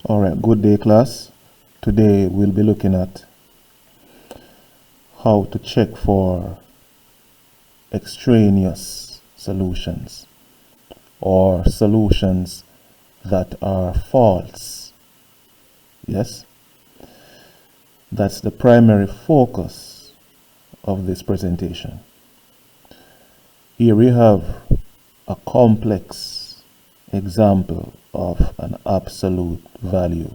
Alright, good day class. Today we'll be looking at how to check for extraneous solutions or solutions that are false. Yes, that's the primary focus of this presentation. Here we have a complex example of an absolute value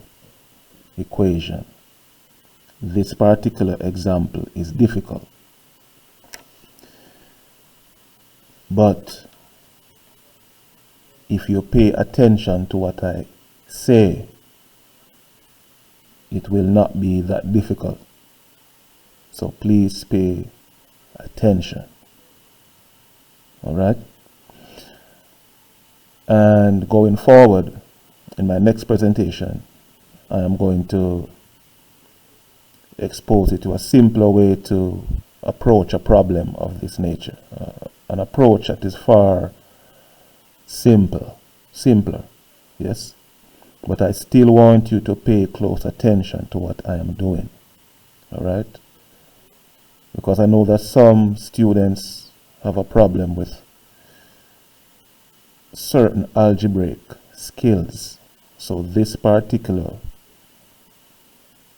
equation. This particular example is difficult, but if you pay attention to what I say, it will not be that difficult. So please pay attention. Alright? And going forward, in my next presentation, I am going to expose you to a simpler way to approach a problem of this nature. An approach that is far simpler, yes? But I still want you to pay close attention to what I am doing, alright? Because I know that some students have a problem with certain algebraic skills. So this particular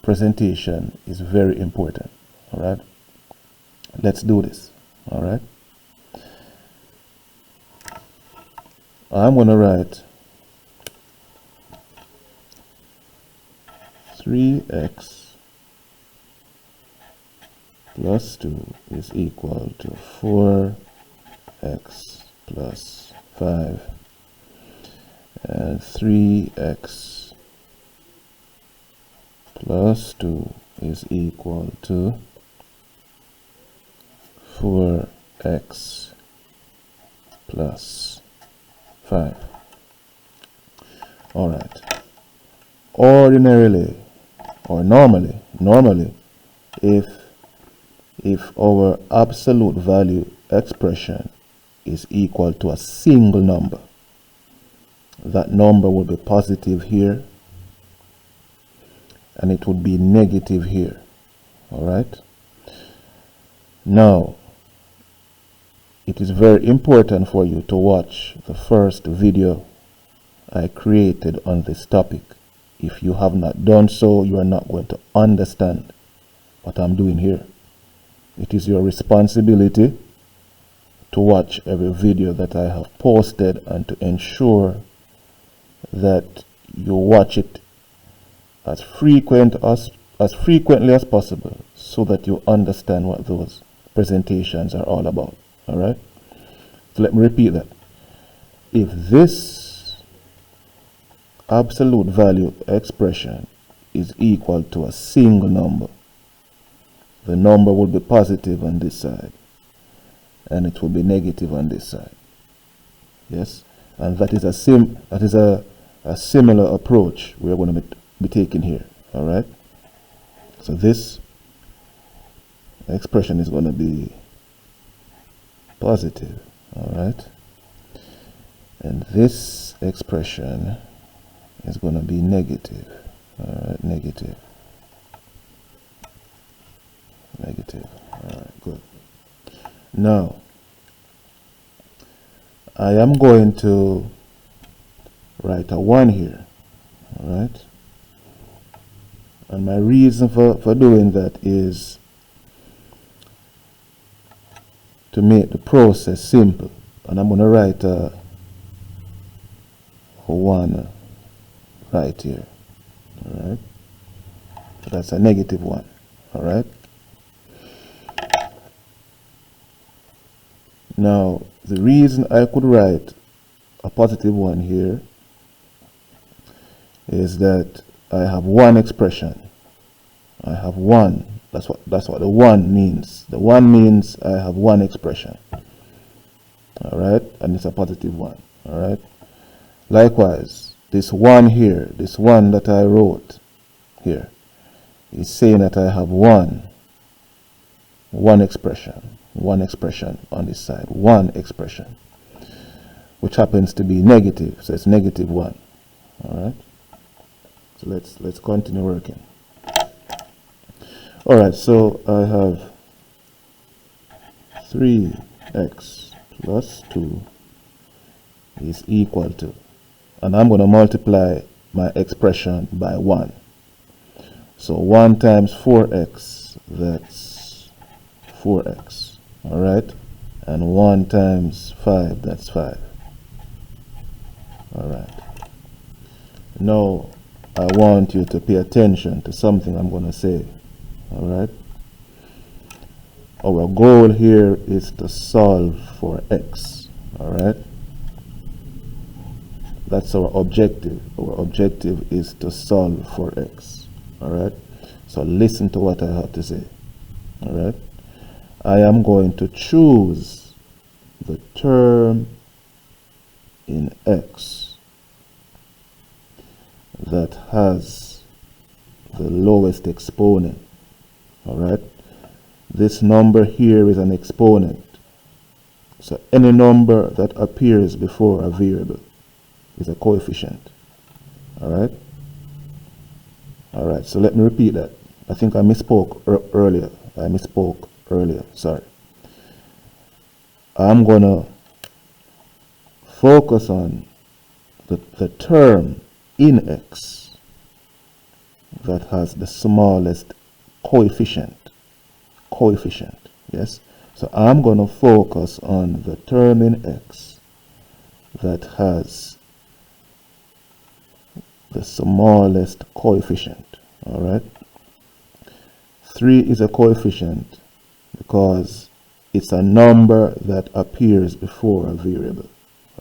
presentation is very important. Alright? Let's do this. Alright? I'm going to write 3x plus 2 is equal to 4x plus 5 and 3x plus 2 is equal to 4x plus 5. Alright. Ordinarily or normally, if our absolute value expression is equal to a single number, that number will be positive here and it would be negative here. Alright? Now, it is very important for you to watch the first video I created on this topic. If you have not done so, you are not going to understand what I'm doing here. It is your responsibility to watch every video that I have posted and to ensure that you watch it as frequently as possible so that you understand what those presentations are all about. Alright? So let me repeat that. If this absolute value expression is equal to a single number, the number will be positive on this side and it will be negative on this side. Yes? And that is a similar approach we're going to be taking here. Alright? So this expression is going to be positive. Alright? And this expression is going to be negative. Alright, negative. Alright, good. Now, I am going to write a 1 here. Alright? And my reason for doing that is to make the process simple. And I'm going to write a 1 right here. Alright? So that's a negative 1. Alright? Now, the reason I could write a positive 1 here is that I have one expression. I have one. That's what the 1 means. The 1 means I have one expression. Alright? And it's a positive 1. Alright? Likewise, this 1 here, this 1 that I wrote here, is saying that I have one expression on this side, one expression, which happens to be negative, so it's negative 1. Alright? So let's continue working. All right, so I have 3x plus 2 is equal to, and I'm going to multiply my expression by 1. So 1 times 4x, that's 4x, all right? And 1 times 5, that's 5. All right. Now, I want you to pay attention to something I'm going to say, all right? Our goal here is to solve for x, all right? That's our objective. Our objective is to solve for x, all right? So listen to what I have to say, all right? I am going to choose the term in x that has the lowest exponent, all right? This number here is an exponent. So any number that appears before a variable is a coefficient, all right? All right, so let me repeat that. I think I misspoke earlier. Sorry. I'm going to focus on the term in x that has the smallest coefficient. Yes? So I'm going to focus on the term in x that has the smallest coefficient, all right? 3 is a coefficient because it's a number that appears before a variable,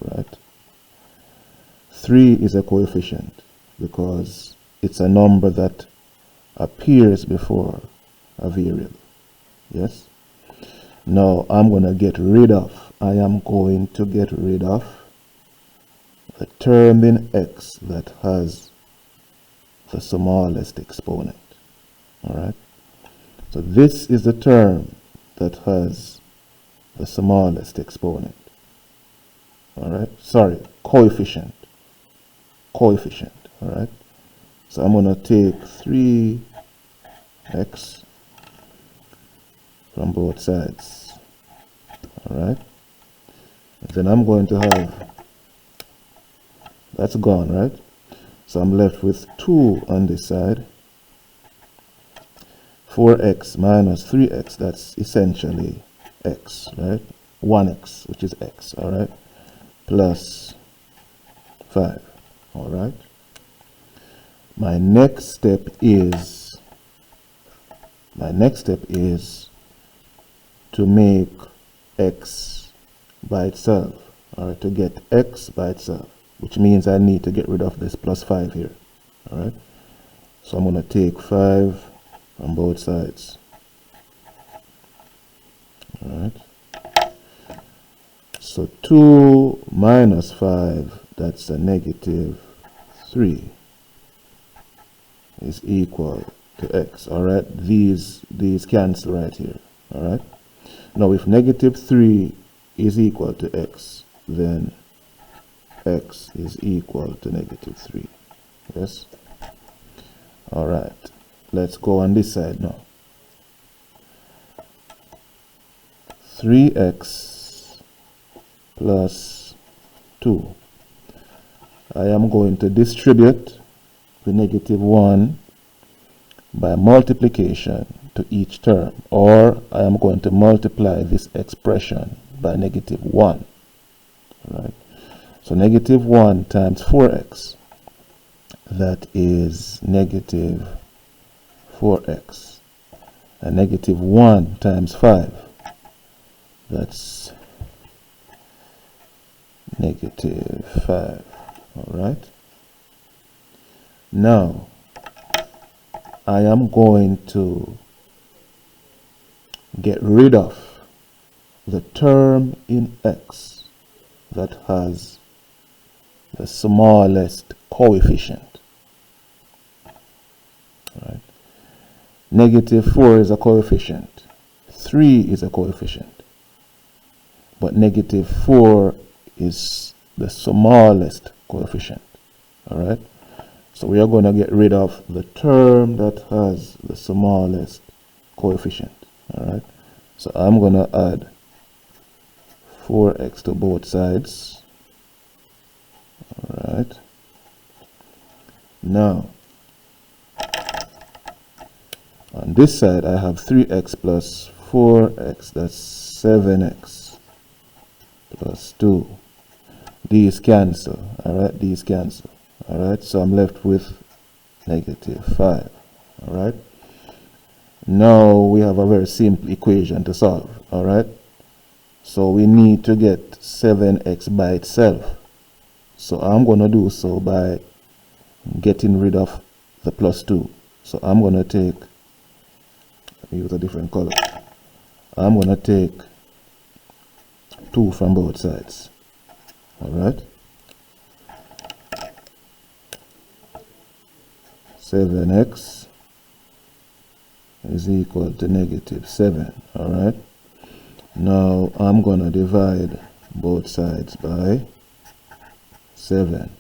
all right? 3 is a coefficient because it's a number that appears before a variable, yes? Now I am going to get rid of the term in x that has the smallest exponent, all right? So this is the term that has the smallest exponent, all right? Sorry, coefficient, all right? So I'm going to take 3x from both sides, all right? And then I'm going to have, that's gone, right? So I'm left with 2 on this side. 4x minus 3x, that's essentially x, right? 1x, which is x, all right? Plus 5, all right? My next step is to make x by itself, all right? To get x by itself, which means I need to get rid of this plus 5 here, all right? So I'm going to take 5 on both sides, all right? So 2 minus 5, that's a negative 3, is equal to x, all right? These cancel right here, all right? Now if negative 3 is equal to x, then x is equal to negative 3, yes? All right, let's go on this side now. 3x plus 2. I am going to distribute the negative 1 by multiplication to each term, or I am going to multiply this expression by negative 1, right? So negative 1 times 4x, that is negative 4x, and negative 1 times 5, that's negative 5, all right? Now I am going to get rid of the term in x that has the smallest coefficient, right? Negative 4 is a coefficient, 3 is a coefficient, but negative 4 is the smallest coefficient, all right? So we are going to get rid of the term that has the smallest coefficient. Alright, so I'm going to add 4x to both sides. Alright, now on this side I have 3x plus 4x, that's 7x plus 2. These cancel. Alright, these cancel. Alright, so I'm left with negative 5. Alright, now we have a very simple equation to solve. Alright, so we need to get 7x by itself. So I'm going to do so by getting rid of the plus 2. So I'm going to take, let me use a different color. I'm going to take 2 from both sides. Alright, 7x is equal to negative 7. Alright, now I'm going to divide both sides by 7.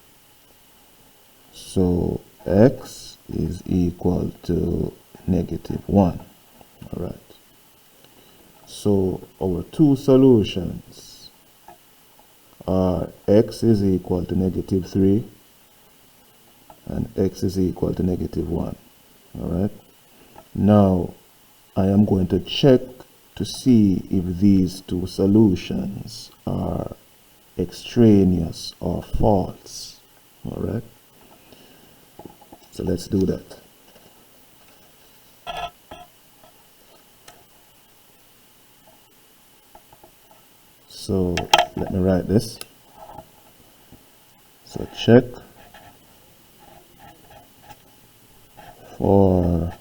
So x is equal to negative 1. Alright, so our two solutions are x is equal to negative 3 and x is equal to negative 1. Alright, now I am going to check to see if these two solutions are extraneous or false. Alright, so let's do that. So let me write this. So check for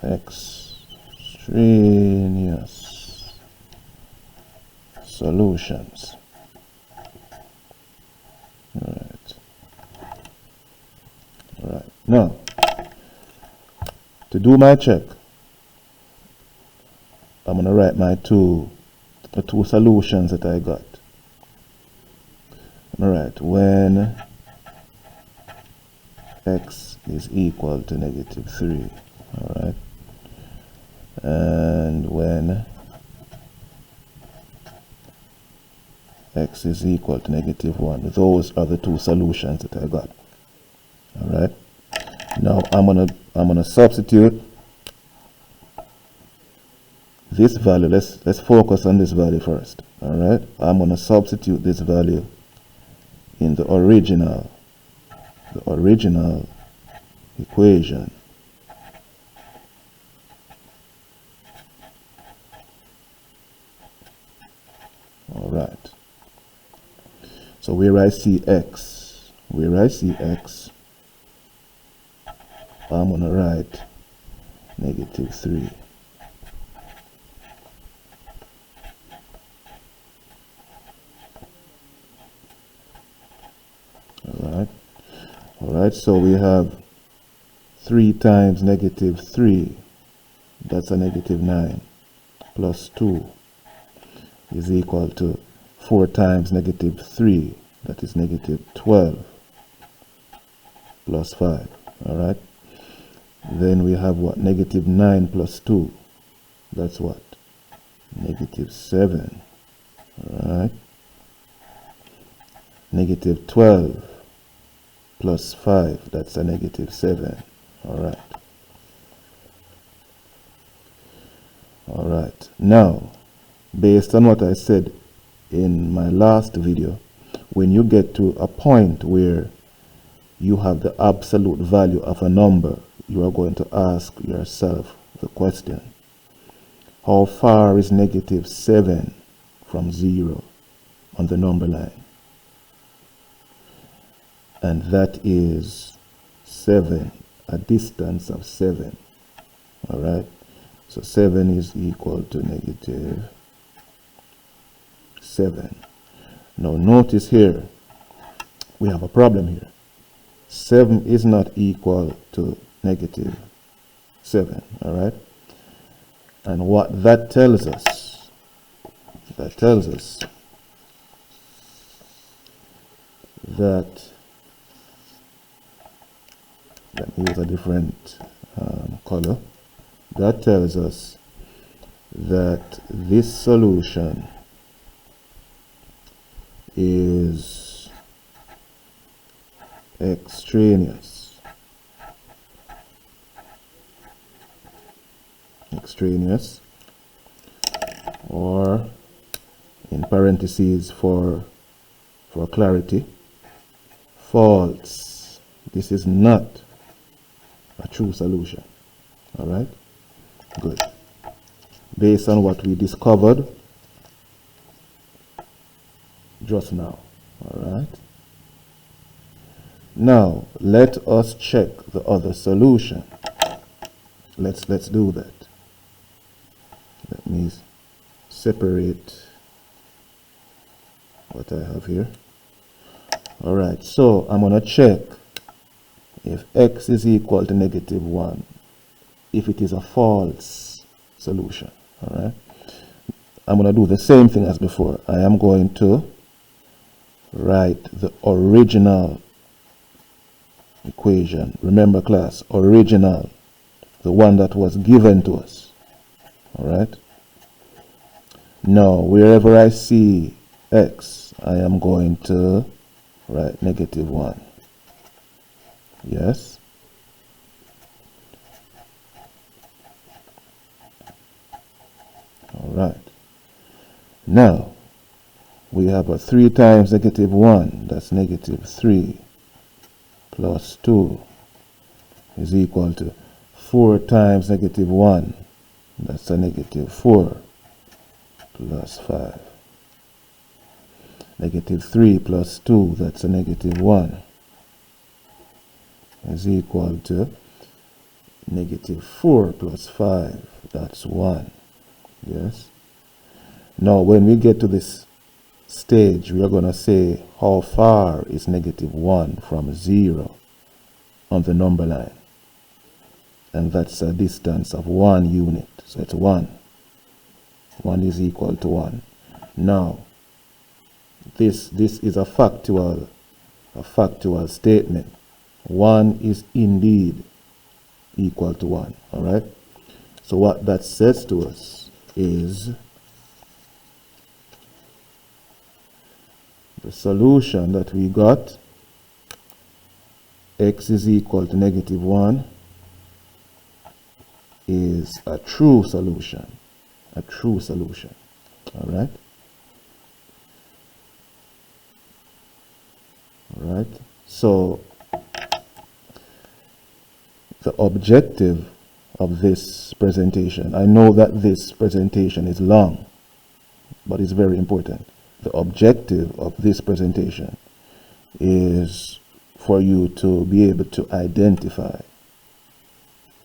extraneous solutions. Alright. Alright. Now, to do my check, I'm going to write the two solutions that I got. I'm going to write when x is equal to negative 3. Alright. And when x is equal to negative 1. Those are the two solutions that I got. Alright. Now I'm gonna substitute this value. Let's focus on this value first. Alright. I'm gonna substitute this value in the original equation. Alright. So where I see x, I'm going to write negative 3. Alright, so we have 3 times negative 3, that's a negative 9, plus 2 is equal to 4 times negative 3, that is negative 12, plus 5. Alright, then we have what? Negative 9 plus 2, that's what? Negative 7. Alright, negative 12 plus 5, that's a negative 7. Alright. Alright, now based on what I said in my last video, when you get to a point where you have the absolute value of a number, you are going to ask yourself the question, how far is negative 7 from 0 on the number line? And that is 7, a distance of 7. Alright, so 7 is equal to negative 7. Now notice here, we have a problem here. 7 is not equal to negative 7. Alright, and what that tells us, that, let me use a different color, that tells us that this solution is extraneous. Extraneous, or in parentheses for clarity, false. This is not a true solution. All right, good. Based on what we discovered just now. All right, now let us check the other solution. Let's do that. Let me separate what I have here. All right, so I'm going to check if x is equal to -1, if it is a false solution. All right, I'm going to do the same thing as before. I am going to write the original equation. Remember, class, original, the one that was given to us. All right, now wherever I see x, I am going to write -1. Yes. All right. Now we have a 3 times -1, that's -3, plus 2 is equal to 4 times -1, that's a -4, plus 5. -3 plus 2, that's a -1, is equal to -4 plus 5, that's 1. Yes. Now when we get to this stage, we are going to say how far is -1 from 0 on the number line. And that's a distance of 1 unit. So it's 1. 1 is equal to 1. Now, this is a factual statement. 1 is indeed equal to 1. All right. So what that says to us is the solution that we got, x is equal to -1, is a true solution. A true solution. All right. All right. So the objective of this presentation, I know that this presentation is long, but it's very important. The objective of this presentation is for you to be able to identify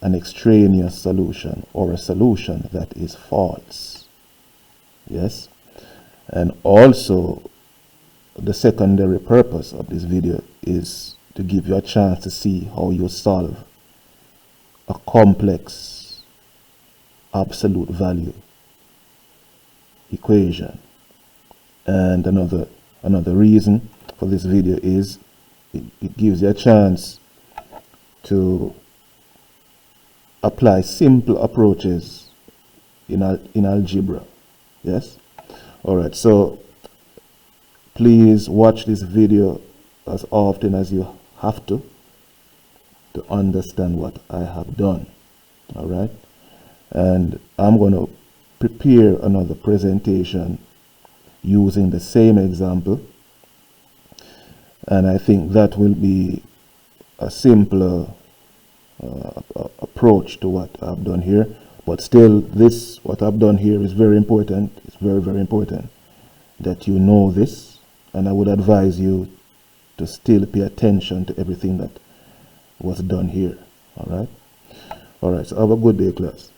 an extraneous solution, or a solution that is false. Yes. And also, the secondary purpose of this video is to give you a chance to see how you solve a complex absolute value equation. And another reason for this video is it gives you a chance to apply simple approaches in algebra. Yes. All right. So please watch this video as often as you have to understand what I have done. All right. And I'm going to prepare another presentation using the same example, and I think that will be a simpler approach to what I've done here. But still, what I've done here is very important. It's very, very important that you know this, and I would advise you to still pay attention to everything that was done here. All right. So have a good day, class.